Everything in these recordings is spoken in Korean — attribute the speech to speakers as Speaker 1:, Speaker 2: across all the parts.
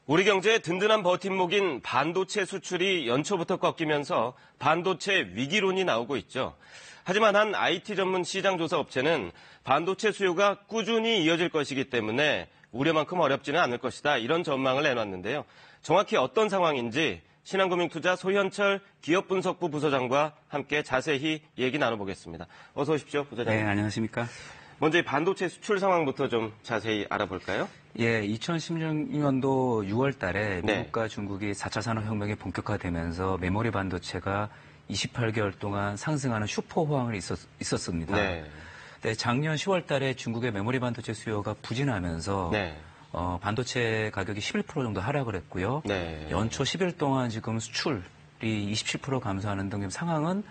Speaker 1: 우리 경제의 든든한 버팀목인 반도체 수출이 연초부터 꺾이면서 반도체 위기론이 나오고 있죠. 하지만 한 IT 전문 시장 조사 업체는 반도체 수요가 꾸준히 이어질 것이기 때문에 우려만큼 어렵지는 않을 것이다. 이런 전망을 내놨는데요. 정확히 어떤 상황인지 신한금융투자 소현철 기업분석부 부서장과 함께 자세히 얘기 나눠보겠습니다. 어서 오십시오, 부서장님.
Speaker 2: 네, 안녕하십니까.
Speaker 1: 먼저 이 반도체 수출 상황부터 좀 자세히 알아볼까요?
Speaker 2: 예, 2016년도 6월 달에 미국과 중국이 4차 산업혁명이 본격화되면서 메모리 반도체가 28개월 동안 상승하는 슈퍼 호황이 있었습니다.
Speaker 1: 네.
Speaker 2: 네, 작년 10월 달에 중국의 메모리 반도체 수요가 부진하면서
Speaker 1: 네.
Speaker 2: 반도체 가격이 11% 정도 하락을 했고요.
Speaker 1: 네.
Speaker 2: 연초 10일 동안 지금 수출이 27% 감소하는 등 상황은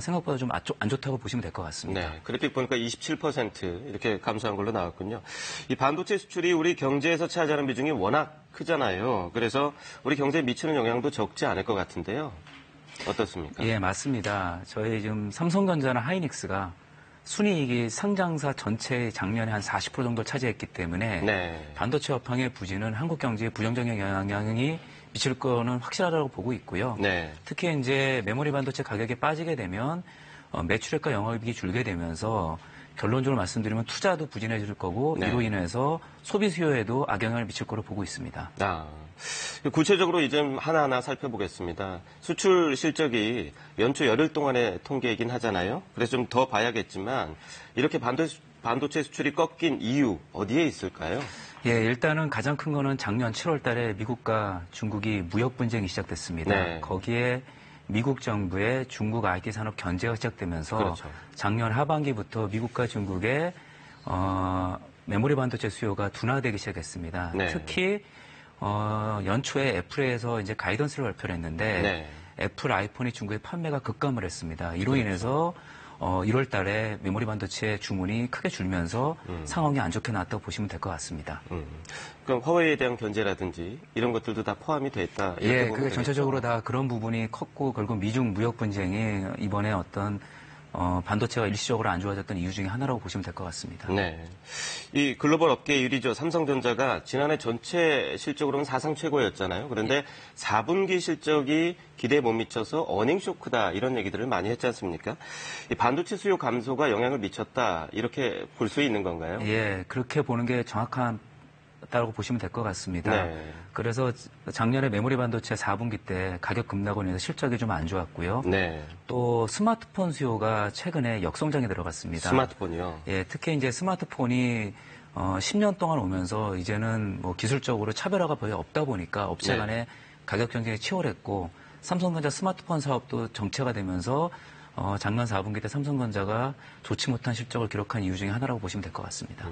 Speaker 2: 생각보다 좀 안 좋다고 보시면 될 것 같습니다.
Speaker 1: 네, 그래픽 보니까 27% 이렇게 감소한 걸로 나왔군요. 이 반도체 수출이 우리 경제에서 차지하는 비중이 워낙 크잖아요. 그래서 우리 경제에 미치는 영향도 적지 않을 것 같은데요. 어떻습니까?
Speaker 2: 예, 맞습니다. 저희 지금 삼성전자나 하이닉스가 순이익이 상장사 전체의 작년에 한 40% 정도 차지했기 때문에
Speaker 1: 네.
Speaker 2: 반도체 업황의 부진은 한국 경제에 부정적인 영향이 미칠 거는 확실하다고 보고 있고요.
Speaker 1: 네.
Speaker 2: 특히 이제 메모리 반도체 가격이 빠지게 되면 매출액과 영업이익이 줄게 되면서 결론적으로 말씀드리면 투자도 부진해질 거고
Speaker 1: 네.
Speaker 2: 이로 인해서 소비 수요에도 악영향을 미칠 거로 보고 있습니다.
Speaker 1: 구체적으로 이제 하나하나 살펴보겠습니다. 수출 실적이 연초 열흘 동안의 통계이긴 하잖아요. 그래서 좀 더 봐야겠지만 이렇게 반도체 수출이 꺾인 이유 어디에 있을까요?
Speaker 2: 예, 일단은 가장 큰 거는 작년 7월 달에 미국과 중국이 무역 분쟁이 시작됐습니다.
Speaker 1: 네.
Speaker 2: 거기에 미국 정부의 중국 IT 산업 견제가 시작되면서
Speaker 1: 그렇죠.
Speaker 2: 작년 하반기부터 미국과 중국의 메모리 반도체 수요가 둔화되기 시작했습니다.
Speaker 1: 네.
Speaker 2: 특히 연초에 애플에서 이제 가이던스를 발표를 했는데
Speaker 1: 네.
Speaker 2: 애플 아이폰이 중국에 판매가 급감을 했습니다. 이로
Speaker 1: 그렇죠.
Speaker 2: 인해서 1월 달에 메모리 반도체 주문이 크게 줄면서 상황이 안 좋게 나왔다고 보시면 될 것 같습니다.
Speaker 1: 그럼 화웨이에 대한 견제라든지 이런 것들도 다 포함이 돼 있다.
Speaker 2: 예, 그게 전체적으로 다 그런 부분이 컸고 결국 미중 무역 분쟁이 이번에 어떤 반도체가 일시적으로 안 좋아졌던 이유 중에 하나라고 보시면 될 것 같습니다.
Speaker 1: 네. 이 글로벌 업계 1위죠. 삼성전자가 지난해 전체 실적으로는 사상 최고였잖아요. 그런데 4분기 실적이 기대에 못 미쳐서 어닝 쇼크다 이런 얘기들을 많이 했지 않습니까? 이 반도체 수요 감소가 영향을 미쳤다 이렇게 볼 수 있는 건가요?
Speaker 2: 예, 그렇게 보는 게 정확하다고 보시면 될 것 같습니다.
Speaker 1: 네.
Speaker 2: 그래서 작년에 메모리 반도체 4분기 때 가격 급락으로 인해서 실적이 좀 안 좋았고요.
Speaker 1: 네.
Speaker 2: 또 스마트폰 수요가 최근에 역성장에 들어갔습니다.
Speaker 1: 스마트폰이요?
Speaker 2: 예, 특히 이제 스마트폰이 10년 동안 오면서 이제는 뭐 기술적으로 차별화가 거의 없다 보니까 업체
Speaker 1: 네.
Speaker 2: 간의 가격 경쟁이 치열했고 삼성전자 스마트폰 사업도 정체가 되면서 작년 4분기 때 삼성전자가 좋지 못한 실적을 기록한 이유 중에 하나라고 보시면 될 것 같습니다.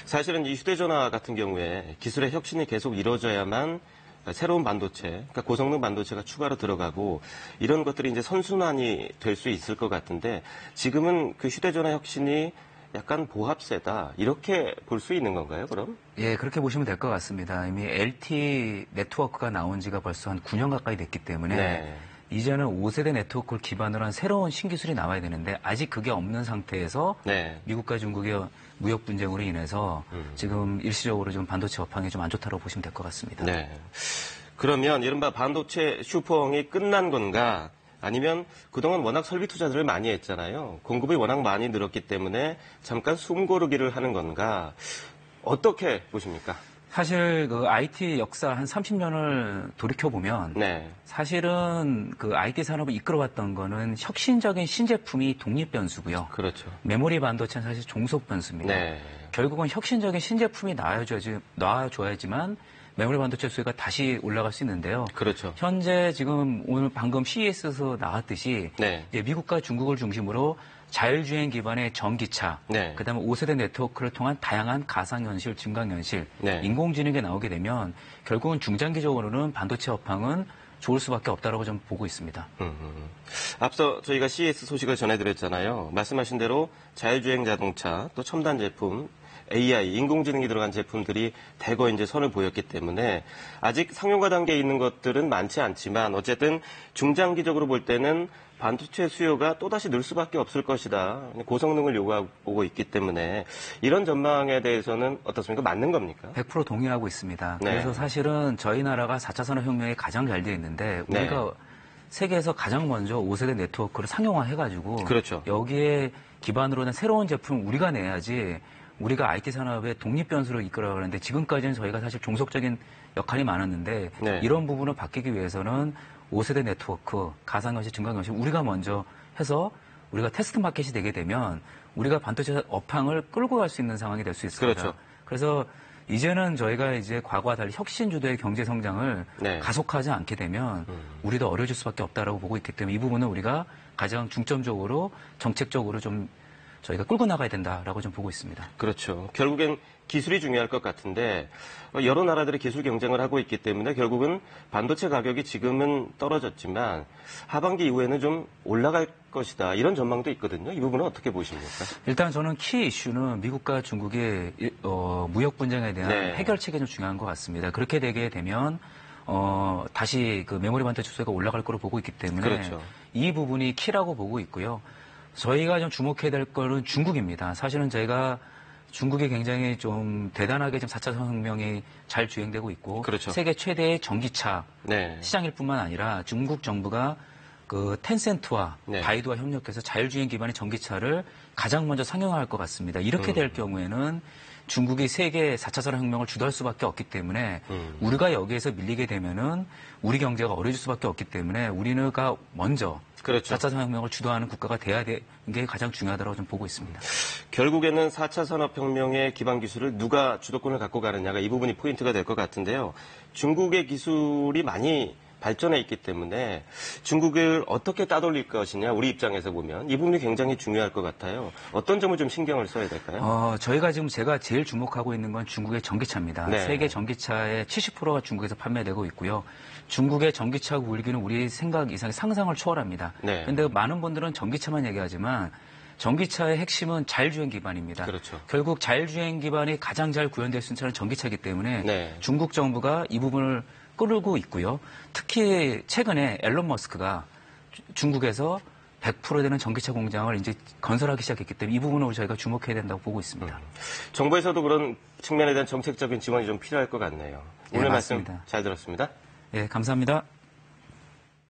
Speaker 1: 사실은 이 휴대전화 같은 경우에 기술의 혁신이 계속 이루어져야만 새로운 반도체, 그러니까 고성능 반도체가 추가로 들어가고 이런 것들이 이제 선순환이 될 수 있을 것 같은데 지금은 그 휴대전화 혁신이 약간 보합세다 이렇게 볼 수 있는 건가요, 그럼?
Speaker 2: 예, 그렇게 보시면 될 것 같습니다. 이미 LTE 네트워크가 나온 지가 벌써 한 9년 가까이 됐기 때문에
Speaker 1: 네.
Speaker 2: 이제는 5세대 네트워크를 기반으로 한 새로운 신기술이 나와야 되는데 아직 그게 없는 상태에서
Speaker 1: 네.
Speaker 2: 미국과 중국의 무역 분쟁으로 인해서 지금 일시적으로 좀 반도체 업황이 좀 안 좋다고 보시면 될 것 같습니다.
Speaker 1: 네. 그러면 이른바 반도체 슈퍼홍이 끝난 건가? 아니면 그동안 워낙 설비 투자들을 많이 했잖아요. 공급이 워낙 많이 늘었기 때문에 잠깐 숨 고르기를 하는 건가? 어떻게 보십니까?
Speaker 2: 사실 그 IT 역사 한 30년을 돌이켜보면
Speaker 1: 네.
Speaker 2: 사실은 그 IT 산업을 이끌어왔던 거는 혁신적인 신제품이 독립 변수고요.
Speaker 1: 그렇죠.
Speaker 2: 메모리 반도체는 사실 종속 변수입니다.
Speaker 1: 네.
Speaker 2: 결국은 혁신적인 신제품이 나와줘야지만 메모리 반도체 수요가 다시 올라갈 수 있는데요.
Speaker 1: 그렇죠.
Speaker 2: 현재 지금 오늘 방금 CES에서 나왔듯이
Speaker 1: 네.
Speaker 2: 이제 미국과 중국을 중심으로 자율주행 기반의 전기차,
Speaker 1: 네.
Speaker 2: 그다음에 5세대 네트워크를 통한 다양한 가상현실, 증강현실,
Speaker 1: 네.
Speaker 2: 인공지능이 나오게 되면 결국은 중장기적으로는 반도체 업황은 좋을 수밖에 없다라고 좀 보고 있습니다.
Speaker 1: 앞서 저희가 CES 소식을 전해드렸잖아요. 말씀하신 대로 자율주행 자동차, 또 첨단 제품, AI, 인공지능이 들어간 제품들이 대거 이제 선을 보였기 때문에 아직 상용화 단계에 있는 것들은 많지 않지만 어쨌든 중장기적으로 볼 때는 반도체 수요가 또다시 늘 수밖에 없을 것이다. 고성능을 요구하고 있기 때문에 이런 전망에 대해서는 어떻습니까? 맞는 겁니까?
Speaker 2: 100% 동의하고 있습니다.
Speaker 1: 네.
Speaker 2: 그래서 사실은 저희 나라가 4차 산업혁명이 가장 잘 되어 있는데 우리가 세계에서 가장 먼저 5세대 네트워크를 상용화해가지고
Speaker 1: 그렇죠.
Speaker 2: 여기에 기반으로 된 새로운 제품 우리가 내야지 우리가 IT 산업의 독립 변수를 이끌어가야 하는데 지금까지는 저희가 사실 종속적인 역할이 많았는데
Speaker 1: 네.
Speaker 2: 이런 부분을 바뀌기 위해서는 5세대 네트워크, 가상현실, 증강현실 우리가 먼저 해서 우리가 테스트 마켓이 되게 되면 우리가 반도체 업황을 끌고 갈 수 있는 상황이 될 수 있습니다.
Speaker 1: 그렇죠.
Speaker 2: 그래서 이제는 저희가 이제 과거와 달리 혁신 주도의 경제 성장을
Speaker 1: 네.
Speaker 2: 가속화하지 않게 되면 우리도 어려질 수밖에 없다라고 보고 있기 때문에 이 부분은 우리가 가장 중점적으로 정책적으로 좀 저희가 끌고 나가야 된다라고 좀 보고 있습니다.
Speaker 1: 그렇죠. 결국엔 기술이 중요할 것 같은데 여러 나라들이 기술 경쟁을 하고 있기 때문에 결국은 반도체 가격이 지금은 떨어졌지만 하반기 이후에는 좀 올라갈 것이다. 이런 전망도 있거든요. 이 부분은 어떻게 보십니까?
Speaker 2: 일단 저는 키 이슈는 미국과 중국의 무역 분쟁에 대한
Speaker 1: 네.
Speaker 2: 해결책이 좀 중요한 것 같습니다. 그렇게 되게 되면 다시 그 메모리 반도체 수요가 올라갈 거로 보고 있기 때문에
Speaker 1: 그렇죠.
Speaker 2: 이 부분이 키라고 보고 있고요. 저희가 좀 주목해야 될 거는 중국입니다. 사실은 저희가 중국이 굉장히 좀 대단하게 지금 4차 산업혁명이 잘 주행되고 있고
Speaker 1: 그렇죠.
Speaker 2: 세계 최대의 전기차
Speaker 1: 네.
Speaker 2: 시장일 뿐만 아니라 중국 정부가 그 텐센트와
Speaker 1: 네.
Speaker 2: 바이두와 협력해서 자율주행 기반의 전기차를 가장 먼저 상용화할 것 같습니다. 이렇게 될 경우에는 중국이 세계 4차 산업혁명을 주도할 수밖에 없기 때문에 우리가 여기에서 밀리게 되면은 우리 경제가 어려질 수밖에 없기 때문에 우리가 먼저
Speaker 1: 그렇죠.
Speaker 2: 4차 산업혁명을 주도하는 국가가 돼야 되는 게 가장 중요하다고 좀 보고 있습니다.
Speaker 1: 결국에는 4차 산업혁명의 기반 기술을 누가 주도권을 갖고 가느냐가 이 부분이 포인트가 될 것 같은데요. 중국의 기술이 많이 발전해 있기 때문에 중국을 어떻게 따돌릴 것이냐 우리 입장에서 보면 이 부분이 굉장히 중요할 것 같아요. 어떤 점을 좀 신경을 써야 될까요?
Speaker 2: 저희가 지금 제가 제일 주목하고 있는 건 중국의 전기차입니다.
Speaker 1: 네.
Speaker 2: 세계 전기차의 70%가 중국에서 판매되고 있고요. 중국의 전기차 굴기는 우리 생각 이상의 상상을 초월합니다.
Speaker 1: 네.
Speaker 2: 그런데 많은 분들은 전기차만 얘기하지만 전기차의 핵심은 자율주행 기반입니다.
Speaker 1: 그렇죠.
Speaker 2: 결국 자율주행 기반이 가장 잘 구현될 수 있는 차는 전기차이기 때문에
Speaker 1: 네.
Speaker 2: 중국 정부가 이 부분을 끌고 있고요. 특히 최근에 앨런 머스크가 중국에서 100% 되는 전기차 공장을 이제 건설하기 시작했기 때문에 이 부분을 저희가 주목해야 된다고 보고 있습니다.
Speaker 1: 정부에서도 그런 측면에 대한 정책적인 지원이 좀 필요할 것 같네요. 오늘
Speaker 2: 네,
Speaker 1: 말씀
Speaker 2: 맞습니다.
Speaker 1: 잘 들었습니다.
Speaker 2: 예, 감사합니다.